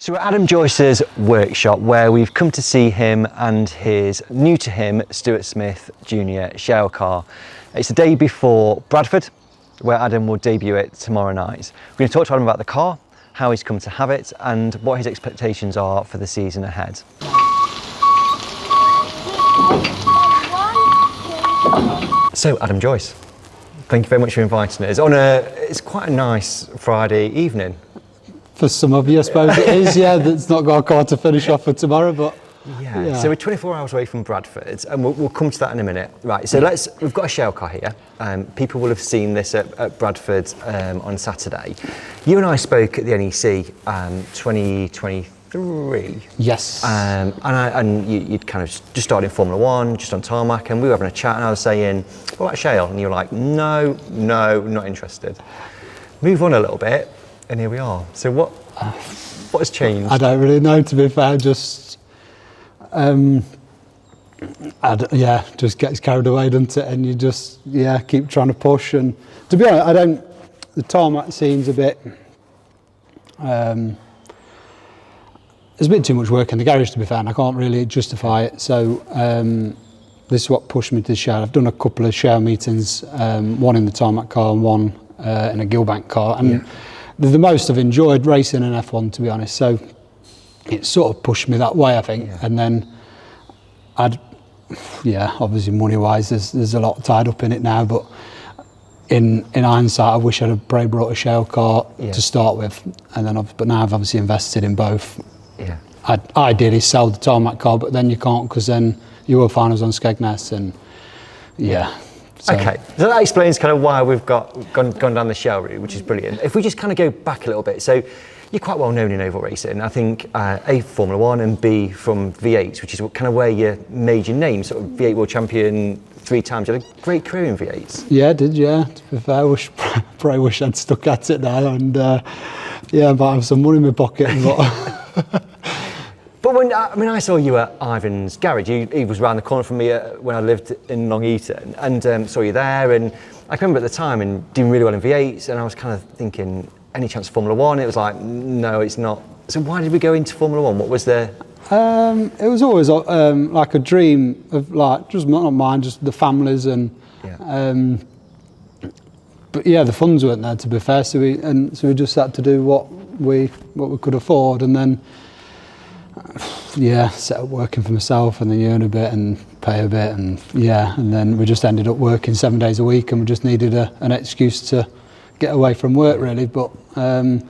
So we're at Adam Joyce's workshop where we've come to see him and his new to him Stuart Smith Jr. Shale Car. It's the day before Bradford where Adam will debut it tomorrow night. We're going to talk to Adam about the car, how he's come to have it and what his expectations are for the season ahead. So Adam Joyce, thank you very much for inviting us. It's quite a nice Friday evening. For some of you, I suppose it is, yeah, that's not got a car to finish off for tomorrow, but... Yeah, so we're 24 hours away from Bradford, and we'll come to that in a minute. Right, so we've got a Shale Car here. People will have seen this at Bradford on Saturday. You and I spoke at the NEC 2023. Yes. And you'd kind of just started in Formula One, just on tarmac, and we were having a chat, and I was saying, what about Shale? And you were like, no, not interested. Move on a little bit. And here we are. So what has changed? I don't really know, to be fair. Just just gets carried away, doesn't it? And you just keep trying to push. And to be honest, the tarmac scene's a bit. There's a bit too much work in the garage, to be fair, and I can't really justify it. So this is what pushed me to the Shale. I've done a couple of Shale meetings, one in the tarmac car and one in a Gilbank car, and the most I've enjoyed racing in F1, to be honest. So it sort of pushed me that way, I think. And then obviously money-wise, there's a lot tied up in it now. But in hindsight, I wish I'd have probably brought a Shale car to start with, and then but now I've obviously invested in both. Yeah. I'd ideally sell the tarmac car, but then you can't, because then you will find us on Skegness, and So. Okay, so that explains kind of why we've gone down the Shale route, which is brilliant. If we just kind of go back a little bit, so you're quite well known in oval racing. I think A, Formula One, and B, from V8s, which is kind of where you made your name, sort of V8 World Champion 3 times. You had a great career in V8s. Yeah, I did, yeah. To be fair, I probably wish I'd stuck at it now, and I might have some money in my pocket. But But I saw you at Ivan's garage. He was round the corner from me when I lived in Long Eaton, and saw you there. And I can remember at the time and doing really well in V8s, and I was kind of thinking, any chance of Formula One? It was like, no, it's not. So why did we go into Formula One? What was there? It was always like a dream of just not mine, just the families and. But the funds weren't there, to be fair. So we just had to do what we could afford, and then. Set up working for myself, and then you earn a bit and pay a bit, and then we just ended up working 7 days a week, and we just needed an excuse to get away from work, really. But and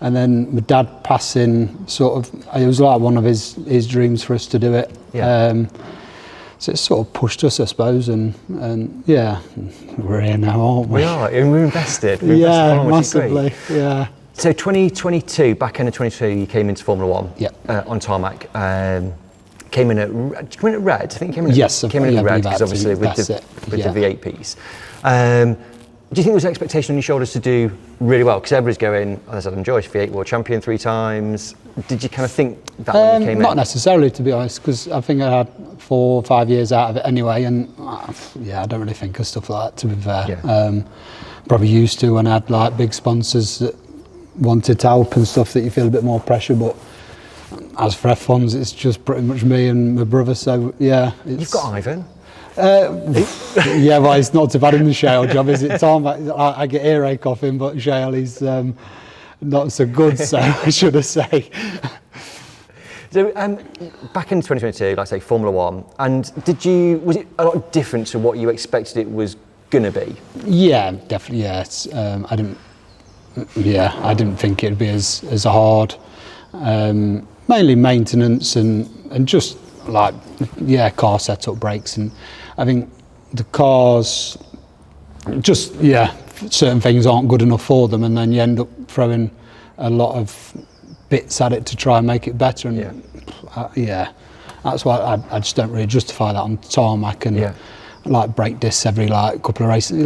then my dad passing, it was like one of his dreams for us to do it. So it sort of pushed us, I suppose, and we're here now, aren't we? We are, and we're invested. Massively. Yeah. So 2022, back end of 2022, you came into Formula One on tarmac. Came in at red. I think you came in at red, because obviously with the V8 piece. Do you think there was an expectation on your shoulders to do really well? Because everybody's going, there's Adam Joyce, V8 World Champion 3 times. Did you kind of think that when you came in? Not necessarily, to be honest, because I think I had 4 or 5 years out of it anyway, and I don't really think of stuff like that, to be fair. Probably used to when I had like big sponsors that wanted to help and stuff, that you feel a bit more pressure. But as for F1s, it's just pretty much me and my brother. So you've got Ivan. Well, it's not too bad in the Shale job, is it, Tom? I get earache off him, but Shale is not so good. So should I say? So back in 2022, like I say, Formula One, and was it a lot different to what you expected it was gonna be? Yeah, definitely. I didn't think it'd be as hard. Mainly maintenance and just like car setup, brakes, and I think the cars just certain things aren't good enough for them, and then you end up throwing a lot of bits at it to try and make it better. And that's why I just don't really justify that on tarmac and. Like brake discs every couple of races,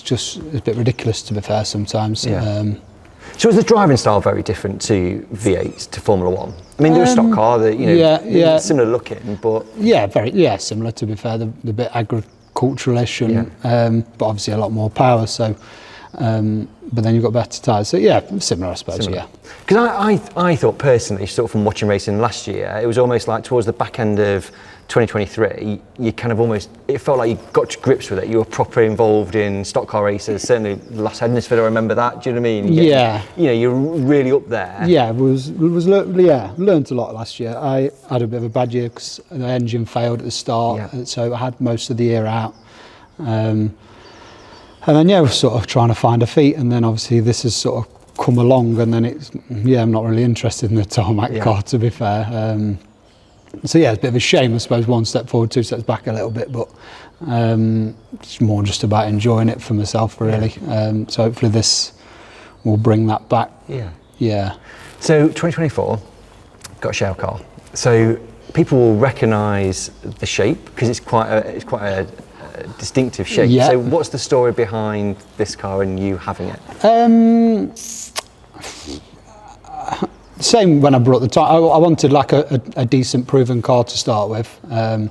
it's a bit ridiculous, to be fair, sometimes. So is the driving style very different to V8s to Formula One? I mean, they're a stock car that similar looking, but very similar, to be fair. The bit agricultural-ish, and but obviously a lot more power. So But then you've got better tyres. So yeah, similar I suppose, yeah. Because I thought personally, sort of from watching racing last year, it was almost like towards the back end of 2023, you kind of almost, it felt like you got to grips with it. You were properly involved in stock car races, certainly last Hednesford, I remember that, do you know what I mean? You're really up there. Yeah, learned a lot last year. I had a bit of a bad year because the engine failed at the start, so I had most of the year out. And then we're sort of trying to find a feet, and then obviously this has sort of come along, and then it's I'm not really interested in the tarmac car, to be fair. So it's a bit of a shame, I suppose. 1 step forward, 2 steps back a little bit, but it's more just about enjoying it for myself, really. So hopefully this will bring that back. So 2024, got a Shale Car. So people will recognise the shape because it's quite a distinctive shape. So what's the story behind this car and you having it? Same when I brought the time. I wanted like a decent proven car to start with. I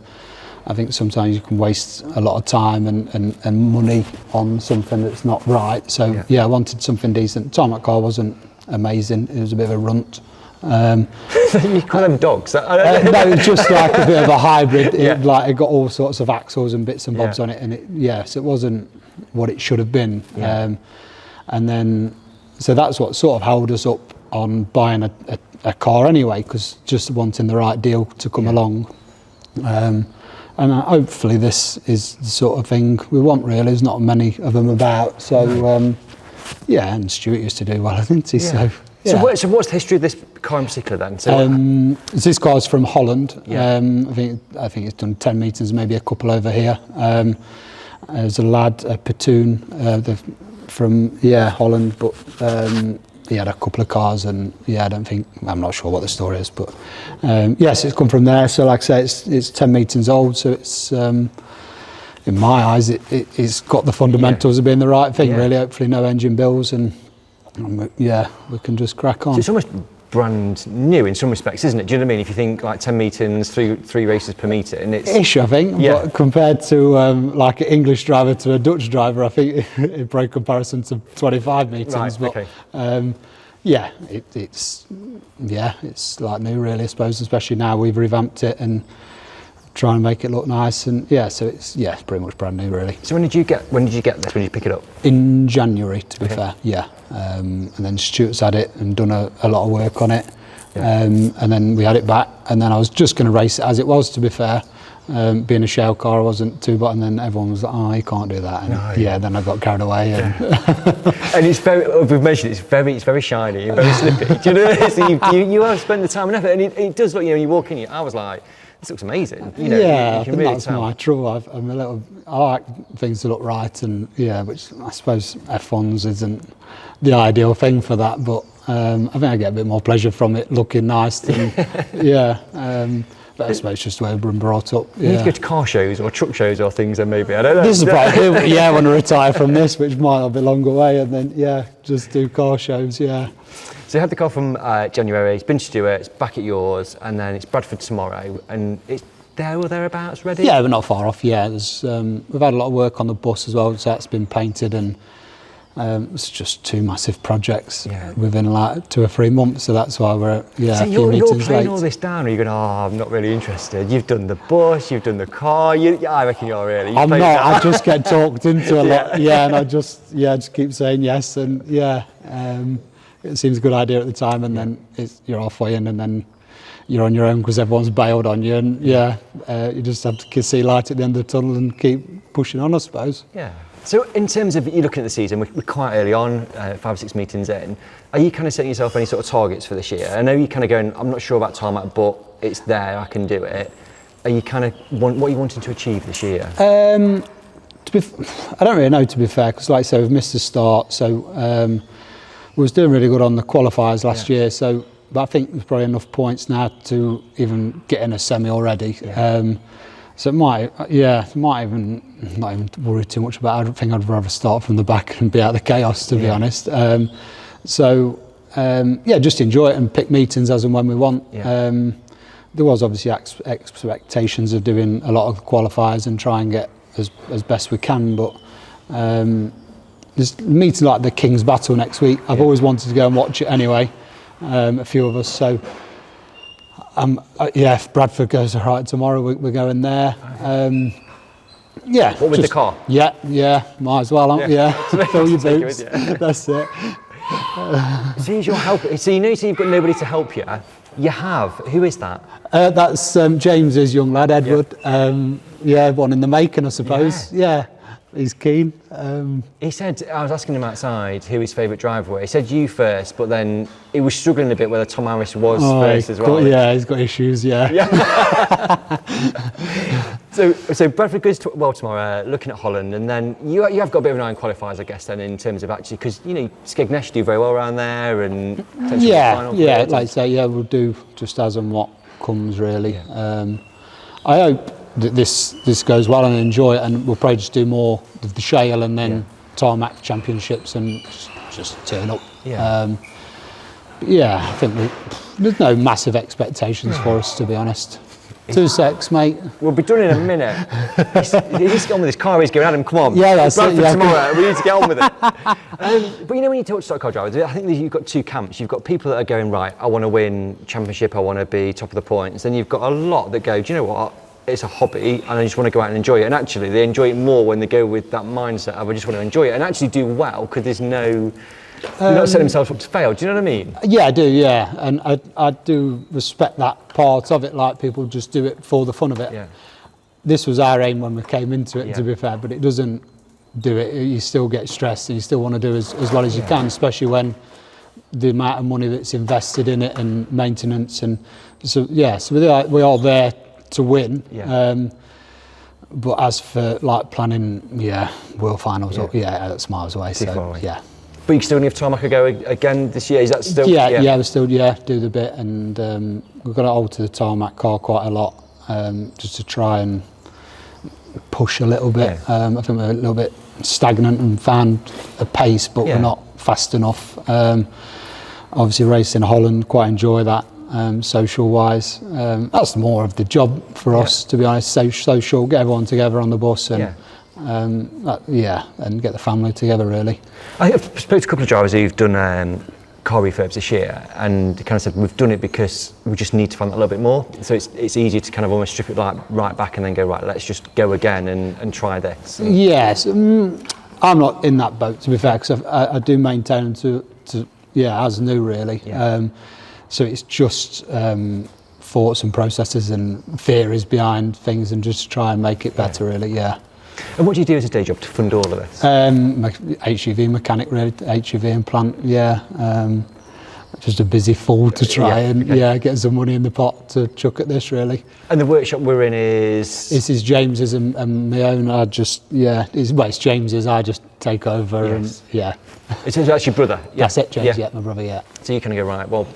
think sometimes you can waste a lot of time and money on something that's not right. So I wanted something decent. Tarmac car wasn't amazing. It was a bit of a runt. You call them dogs? No, it was just like a bit of a hybrid. It got all sorts of axles and bits and bobs on it, and so it wasn't what it should have been. And then, so that's what sort of held us up on buying a car anyway, because just wanting the right deal to come along. And hopefully this is the sort of thing we want, really. There's not many of them about, so and Stuart used to do well, didn't he? So what's the history of this car in particular then? So this car's from Holland. I think it's done 10 metres, maybe a couple over here. There's a lad, a Patoon, from Holland, but he had a couple of cars, and I'm not sure what the story is, but yes, it's come from there. So like I say, it's 10 metres old, so it's in my eyes it's got the fundamentals of being the right thing, really. Hopefully no engine bills, and we can just crack on. So it's almost brand new in some respects, isn't it? Do you know what I mean? If you think like 10 metres, three races per metre, and it's ish, I think. But compared to like an English driver to a Dutch driver, I think it broke comparison to 25 metres. Right, but it's like new, really, I suppose. Especially now we've revamped it and trying to make it look nice, and so it's pretty much brand new, really. So when did you get this? When did you pick it up? In January, to be fair. And then Stuart's had it and done a lot of work on it, and then we had it back, and then I was just going to race it as it was, to be fair. Being a Shale car, I wasn't too, but and then everyone was like, "Oh, you can't do that." And then I got carried away. And, and it's we've mentioned it's very shiny and very slippy. Do you know? So you have spent the time and effort, and it does look. You walk in, I was like, this looks amazing. You I can think really that's tell. my trouble. I like things to look right, and which I suppose F1s isn't the ideal thing for that, but I think I get a bit more pleasure from it looking nice than but I suppose it's just the way we've been brought up. You need to go to car shows or truck shows or things, then maybe, I don't know. This is probably I want to retire from this, which might not be long away, and then just do car shows. So you had the car from January, it's been Stuart's, back at yours, and then it's Bradford tomorrow, and it's there or thereabouts ready? Yeah, we're not far off. There's we've had a lot of work on the bus as well, so that's been painted, and it's just 2 massive projects within like 2 or 3 months, so that's why we're so you're playing all this down, or you're going, I'm not really interested. You've done the bus, you've done the car. I reckon you're really. I'm not. I just get talked into a lot. And I just keep saying yes, and it seems a good idea at the time, and then you're halfway in, and then you're on your own because everyone's bailed on you, and you just have to see light at the end of the tunnel and keep pushing on, I suppose. So in terms of you looking at the season, we're quite early on, 5 or 6 meetings in. Are you kind of setting yourself any sort of targets for this year? I know you're kind of going, I'm not sure about tarmac, but it's there, I can do it. Are you kind of what are you wanting to achieve this year? I don't really know, to be fair, because like I say, we've missed the start. So we was doing really good on the qualifiers last year. So, but I think there's probably enough points now to even get in a semi already. So it might even not even worry too much about it. I don't think I'd rather start from the back and be out of the chaos, to be honest. Just enjoy it and pick meetings as and when we want. There was obviously expectations of doing a lot of qualifiers and try and get as best we can, but there's meeting like the King's Battle next week. I've always wanted to go and watch it anyway. A few of us. So yeah, if Bradford goes all right tomorrow, we're going there. Yeah. What with the car? Yeah, might as well, fill your boots. That's it. So he's your helper. So you say you've got nobody to help you. You have. Who is that? That's James's young lad, Edward. One in the making, I suppose. Yeah. He's keen. He said, I was asking him outside who his favourite driver was. He said you first, but then he was struggling a bit whether Tom Harris was first as well. He's got issues, yeah. So Bradford goes tomorrow, looking at Holland, and then you have got a bit of an eye on qualifiers, I guess, then in terms of actually, because, Skegness do very well around there, and like I say, we'll do just as and what comes, really. Yeah. I hope that this goes well and enjoy it, and we'll probably just do more of the Shale and then tarmac championships and just turn up. I think there's no massive expectations for us, to be honest. 2 secs, mate. We'll be done in a minute. He needs to get on with this car he's going. Adam, come on. Yeah, that's it. Tomorrow. We need to get on with it. But when you talk to stock car drivers, I think that you've got two camps. You've got people that are going, right, I want to win championship, I want to be top of the points. Then you've got a lot that go, do you know what? It's a hobby and I just want to go out and enjoy it. And actually they enjoy it more when they go with that mindset of I just want to enjoy it and actually do well because there's no... They're not setting themselves up to fail, do you know what I mean? Yeah, I do, yeah. And I do respect that part of it, like people just do it for the fun of it. Yeah. This was our aim when we came into it, to be fair, but it doesn't do it. You still get stressed and you still want to do as well as you can, especially when the amount of money that's invested in it and maintenance. And so we are there to win. But as for like planning, World Finals, that's miles away. But you still need tarmac to go again this year. Is that still? We still do the bit, and we've got to alter the tarmac car quite a lot, just to try and push a little bit. I think we're a little bit stagnant and found a pace, but we're not fast enough. Obviously, racing Holland, quite enjoy that. Social wise, that's more of the job for us, to be honest. Social, get everyone together on the bus and and get the family together, really. I've spoken to a couple of drivers who've done car refurbs this year, and kind of said we've done it because we just need to find that a little bit more. So it's easier to kind of almost strip it like right back and then go, right, let's just go again and try this. Yes, I'm not in that boat, to be fair, because I do maintain to as new, really. So it's just thoughts and processes and theories behind things, and just try and make it better, really. And what do you do as a day job to fund all of this? HUV mechanic, really, HUV and plant, just a busy fool to try and get some money in the pot to chuck at this, really. And the workshop we're in is? This is James's and my own. I just, it's James's, I just take over and, It's actually your brother? That's it, James, my brother, So you kind of go, right, well,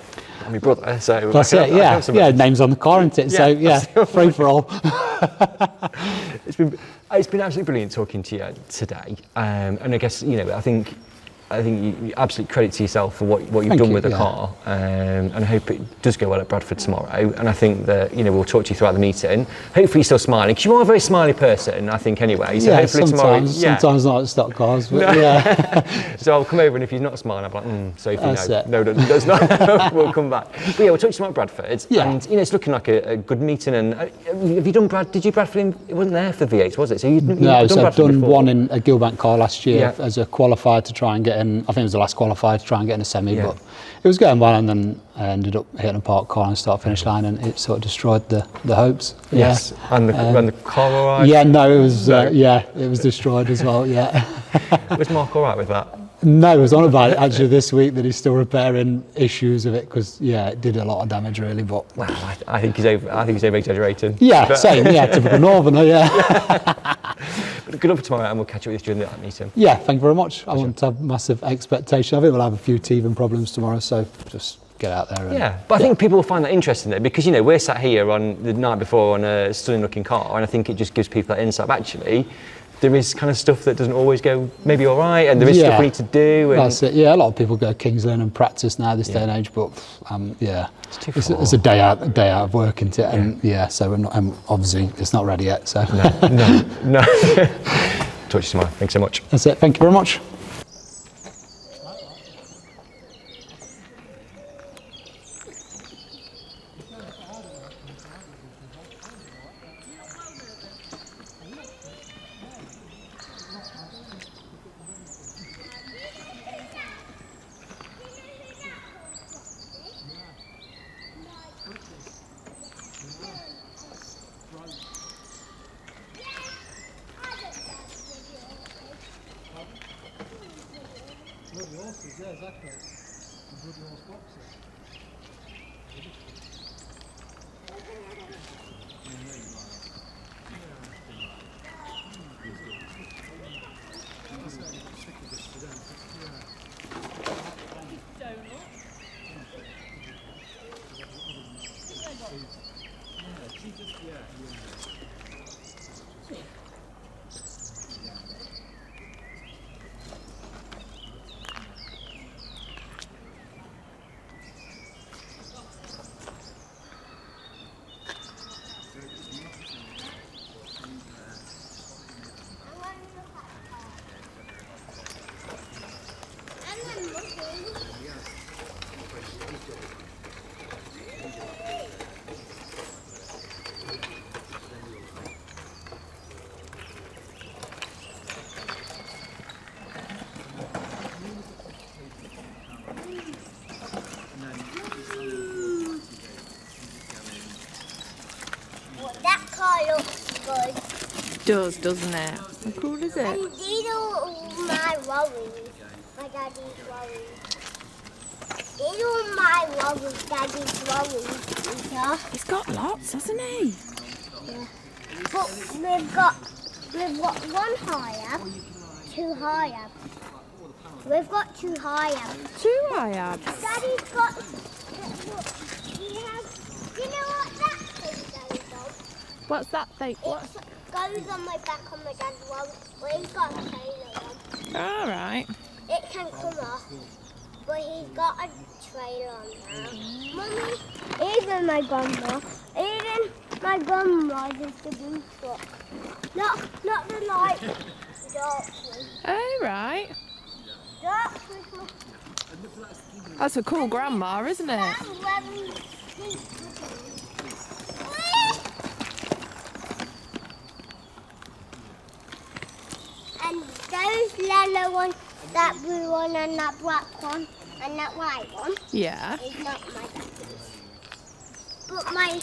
I'm your brother, so... That's it, name's on the car, isn't it? So, free for all. It's been absolutely brilliant talking to you today, and I guess I think you absolute credit to yourself for what you've done with the car, and I hope it does go well at Bradford tomorrow. And I think that we'll talk to you throughout the meeting. Hopefully you're still smiling, because you are a very smiley person, I think, anyway. So hopefully sometimes not at stock cars, but So I'll come over, and if you're not smiling, I'll be like, Sophie, no, that's not. We'll come back. But we'll talk to you tomorrow at Bradford, and it's looking like a good meeting. And have you done Did you Bradford? It wasn't there for V8, was it? So I've done one in a Gilbank car last year as a qualifier to try and get. I think it was the last qualifier to try and get in a semi, but it was going well, and then I ended up hitting a parked car and start finish line, and it sort of destroyed the hopes. Yes, and the car all right? Yeah, no, it was it was destroyed as well. Was Mark all right with that? No, he was on about it actually this week, that he's still repairing issues of it, because it did a lot of damage, really. But I think he's over exaggerating. Same. Typical Northerner. But good luck for tomorrow, and we'll catch up with you during that meeting. Thank you very much. I won't have massive expectation. I think we'll have a few teething problems tomorrow, so just get out there. But I think people will find that interesting, though, because we're sat here on the night before on a stunning looking car, and I think it just gives people that insight. Actually, there is kind of stuff that doesn't always go maybe all right, and there is stuff we need to do. And that's it. A lot of people go King's Lynn and practice now this day and age, but it's too far. It's a day out of work, isn't it? And so we're not, obviously it's not ready yet. So no. Talk to you tomorrow. Thanks so much. That's it. Thank you very much. That car looks good. It does, doesn't it? How cool is it? And these are all my worries. My daddy's worries. These are all my worries, daddy's worries. Yeah. He's got lots, hasn't he? Yeah. But we've got one higher, two higher. We've got two higher. Two I have. Daddy's got. We have. Do you know what that thing goes on? What's that thing? What? It goes on my back on my dad's wall. Where he's got a trailer on. All right. It can come off, but he's got a trailer on now. Mummy, even my grandma, my grandma is the blue truck. Not the light, dark one. All right. Dark one. That's a cool grandma, isn't it? That's where we sleep. And those yellow ones, that blue one and that black one and that white one Yeah. is not my daddy's. But my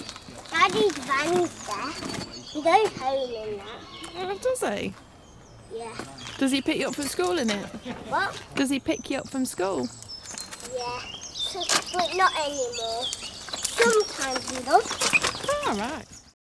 daddy's van is there. He goes home in that. Oh, does he? Yeah. Does he pick you up from school in it? What? Does he pick you up from school? Yeah. But not anymore. Sometimes he does. All right.